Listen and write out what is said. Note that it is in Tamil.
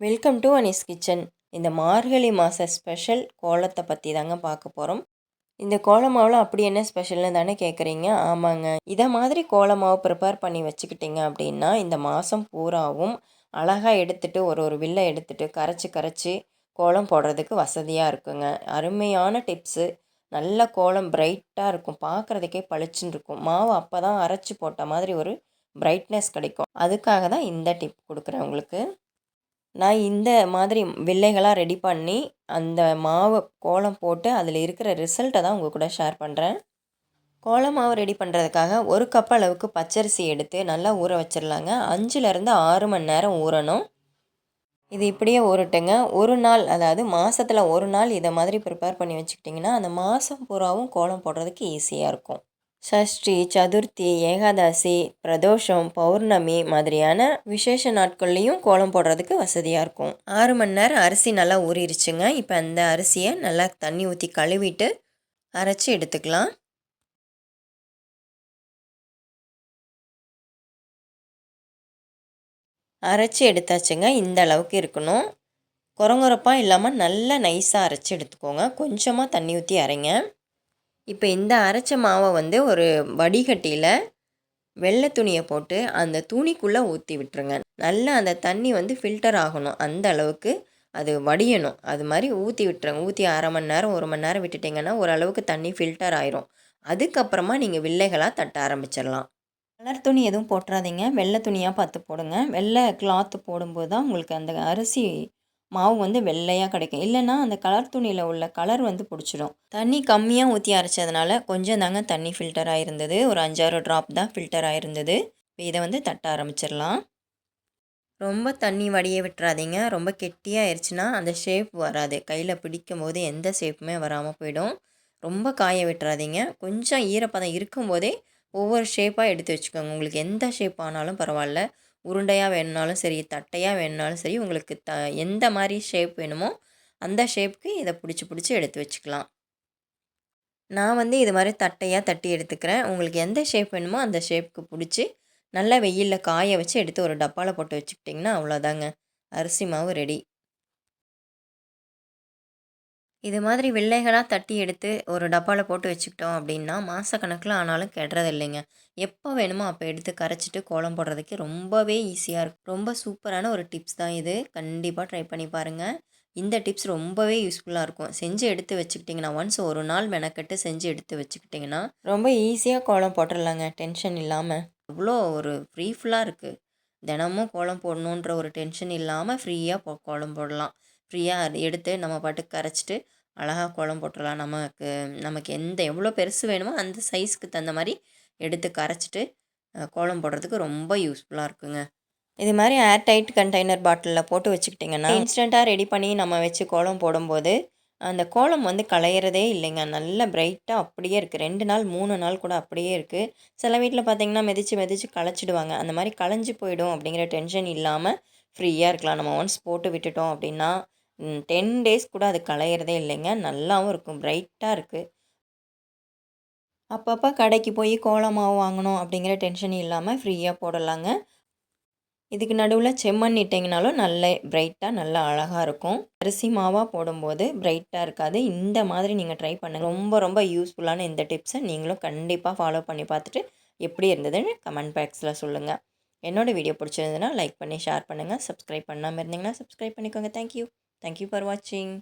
Welcome to Anis kitchen. இந்த மார்கழி மாத ஸ்பெஷல் கோலத்தை பற்றி தாங்க பார்க்க போகிறோம். இந்த கோல மாவில் அப்படி என்ன ஸ்பெஷல்னு தானே கேட்குறீங்க? ஆமாங்க, இதை மாதிரி கோல மாவு ப்ரிப்பேர் பண்ணி வச்சுக்கிட்டிங்க அப்படின்னா இந்த மாதம் பூராவும் அழகாக எடுத்துகிட்டு ஒரு வில்லை எடுத்துகிட்டு கரைச்சி கோலம் போடுறதுக்கு வசதியாக இருக்குங்க. அருமையான டிப்ஸு. நல்ல கோலம் பிரைட்டாக இருக்கும், பார்க்குறதுக்கே பளிச்சுன்னு இருக்கும். மாவு அப்போ தான் அரைச்சி போட்ட மாதிரி ஒரு பிரைட்னஸ் கிடைக்கும். அதுக்காக தான் இந்த டிப் கொடுக்குறேன் உங்களுக்கு. நான் இந்த மாதிரி வில்லைகளாக ரெடி பண்ணி அந்த மாவை கோலம் போட்டு அதில் இருக்கிற ரிசல்ட்டை தான் உங்கள் கூட ஷேர் பண்ணுறேன். கோலம் மாவு ரெடி பண்ணுறதுக்காக ஒரு கப் அளவுக்கு பச்சரிசி எடுத்து நல்லா ஊற வச்சிடலாங்க. 5லேருந்து 6 மணி நேரம் ஊறணும். இது இப்படியே ஊறட்டுங்க. ஒரு நாள், அதாவது மாதத்தில் ஒரு நாள் இதை மாதிரி ப்ரிப்பேர் பண்ணி வச்சுக்கிட்டிங்கன்னா அந்த மாதம் பூராவும் கோலம் போடுறதுக்கு ஈஸியாக இருக்கும். சஷ்டி, சதுர்த்தி, ஏகாதசி, பிரதோஷம், பௌர்ணமி மாதிரியான விசேஷ நாட்கள்லேயும் கோலம் போடுறதுக்கு வசதியாக இருக்கும். 6 மணி நேரம் அரிசி நல்லா ஊறிடுச்சுங்க. இப்போ அந்த அரிசியை நல்லா தண்ணி ஊற்றி கழுவிட்டு அரைச்சி எடுத்துக்கலாம். அரைச்சி எடுத்தாச்சுங்க. இந்த அளவுக்கு இருக்கணும். கொரங்கொரப்பாக இல்லாமல் நல்லா நைஸாக அரைச்சி எடுத்துக்கோங்க. கொஞ்சமாக தண்ணி ஊற்றி அரைங்க. இப்போ இந்த அரைச்ச மாவை ஒரு வடிகட்டியில் வெள்ளை துணியை போட்டு அந்த துணிக்குள்ளே ஊற்றி விட்டுருங்க. நல்லா அந்த தண்ணி ஃபில்டர் ஆகணும், அந்த அளவுக்கு அது வடியணும். அது மாதிரி ஊற்றி விட்டுருங்க. ஊற்றி அரை மணி நேரம் 1 மணி நேரம் விட்டுட்டிங்கன்னா ஓரளவுக்கு தண்ணி ஃபில்டர் ஆயிரும். அதுக்கப்புறமா நீங்கள் வில்லைகளாக தட்ட ஆரம்பிச்சிடலாம். கலர் துணி எதுவும் போட்டுறாதீங்க, வெள்ளை துணியாக பார்த்து போடுங்க. வெள்ளை கிளாத்து போடும்போது தான் உங்களுக்கு அந்த அரிசி மாவு வெள்ளையாக கிடைக்கும். இல்லைன்னா அந்த கலர் துணியில் உள்ள கலர் பிடிச்சிடும். தண்ணி கம்மியாக ஊற்றி அரைச்சதுனால கொஞ்சம் தாங்க தண்ணி ஃபில்டர் ஆகிருந்தது. ஒரு 5-6 ட்ராப் தான் ஃபில்டர் ஆகிருந்தது. இப்போ இதை தட்ட ஆரம்பிச்சிடலாம். ரொம்ப தண்ணி வடிய விட்டுறாதீங்க. ரொம்ப கெட்டியாகிடுச்சுன்னா அந்த ஷேப் வராது. கையில் பிடிக்கும் போது எந்த ஷேப்புமே வராமல் போயிடும். ரொம்ப காய விட்டுறாதீங்க. கொஞ்சம் ஈரப்பதம் இருக்கும்போதே ஒவ்வொரு ஷேப்பாக எடுத்து வச்சுக்கோங்க. உங்களுக்கு எந்த ஷேப் ஆனாலும் பரவாயில்ல. உருண்டையாக வேணுனாலும் சரி, தட்டையாக வேணுனாலும் சரி, உங்களுக்கு எந்த மாதிரி ஷேப் வேணுமோ அந்த ஷேப்புக்கு இதை பிடிச்சி எடுத்து வச்சுக்கலாம். நான் இது மாதிரி தட்டையாக தட்டி எடுத்துக்கிறேன். உங்களுக்கு எந்த ஷேப் வேணுமோ அந்த ஷேப்புக்கு பிடிச்சி நல்லா வெயிலில் காய வச்சு எடுத்து ஒரு டப்பாவில் போட்டு வச்சுக்கிட்டிங்கன்னா அவ்வளோதாங்க, அரிசி மாவு ரெடி. இது மாதிரி வில்லைகளாக தட்டி எடுத்து ஒரு டப்பாவில் போட்டு வச்சுக்கிட்டோம் அப்படின்னா மாதக்கணக்கில் ஆனாலும் கெடுறது இல்லைங்க. எப்போ வேணுமோ அப்போ எடுத்து கரைச்சிட்டு கோலம் போடுறதுக்கு ரொம்பவே ஈஸியாக இருக்கும். ரொம்ப சூப்பரான ஒரு டிப்ஸ் தான் இது. கண்டிப்பாக ட்ரை பண்ணி பாருங்கள். இந்த டிப்ஸ் ரொம்பவே யூஸ்ஃபுல்லாக இருக்கும். செஞ்சு எடுத்து வச்சுக்கிட்டிங்கன்னா, ஒன்ஸ் ஒரு நாள் மெனக்கட்டு செஞ்சு எடுத்து வச்சுக்கிட்டிங்கன்னா ரொம்ப ஈஸியாக கோலம் போட்டுடலாங்க, டென்ஷன் இல்லாமல். அவ்வளோ ஒரு ஃப்ரீஃபுல்லாக இருக்குது. தினமும் கோலம் போடணுன்ற ஒரு டென்ஷன் இல்லாமல் ஃப்ரீயாக கோலம் போடலாம். ஃப்ரீயாக எடுத்து நம்ம பாட்டுக்கு கரைச்சிட்டு அழகாக கோலம் போட்டுடலாம். நமக்கு எவ்வளோ பெருசு வேணுமோ அந்த சைஸ்க்கு தகுந்த மாதிரி எடுத்து கரைச்சிட்டு கோலம் போடுறதுக்கு ரொம்ப யூஸ்ஃபுல்லாக இருக்குங்க. இது மாதிரி ஏர் டைட் கண்டெய்னர் பாட்டிலில் போட்டு வச்சுக்கிட்டிங்கன்னா இன்ஸ்டண்ட்டாக ரெடி பண்ணி நம்ம வச்சு கோலம் போடும்போது அந்த கோலம் களையிறதே இல்லைங்க. நல்ல பிரைட்டாக அப்படியே இருக்குது. 2 நாள் 3 நாள் கூட அப்படியே இருக்குது. சில வீட்டில் பார்த்திங்கன்னா மிதித்து களைச்சிடுவாங்க. அந்த மாதிரி களைஞ்சி போயிடும் அப்படிங்கிற டென்ஷன் இல்லாமல் ஃப்ரீயாக இருக்கலாம். நம்ம ஒன்ஸ் போட்டு விட்டுட்டோம் அப்படின்னா 10 டேஸ் கூட அது களையிறதே இல்லைங்க. நல்லாவும் இருக்கும், பிரைட்டாக இருக்குது. அப்பப்போ கடைக்கு போய் கோலம் மாவு வாங்கணும் அப்படிங்கிற டென்ஷன் இல்லாமல் ஃப்ரீயாக போடலாங்க. இதுக்கு நடுவில் செம்மண் இட்டிங்கனாலும் நல்ல பிரைட்டாக நல்லா அழகாக இருக்கும். அரிசி மாவாக போடும்போது பிரைட்டாக இருக்காது. இந்த மாதிரி நீங்கள் ட்ரை பண்ணுங்கள். ரொம்ப ரொம்ப யூஸ்ஃபுல்லான இந்த டிப்ஸை நீங்களும் கண்டிப்பாக ஃபாலோ பண்ணி பார்த்துட்டு எப்படி இருந்ததுன்னு கமெண்ட் பாக்ஸில் சொல்லுங்கள். என்னோடய வீடியோ பிடிச்சிருந்ததுன்னா லைக் பண்ணி ஷேர் பண்ணுங்கள். சப்ஸ்கிரைப் பண்ணாமல் இருந்தீங்கன்னா சப்ஸ்கிரைப் பண்ணிக்கோங்க. தேங்க்யூ ஃபார் வாட்சிங்.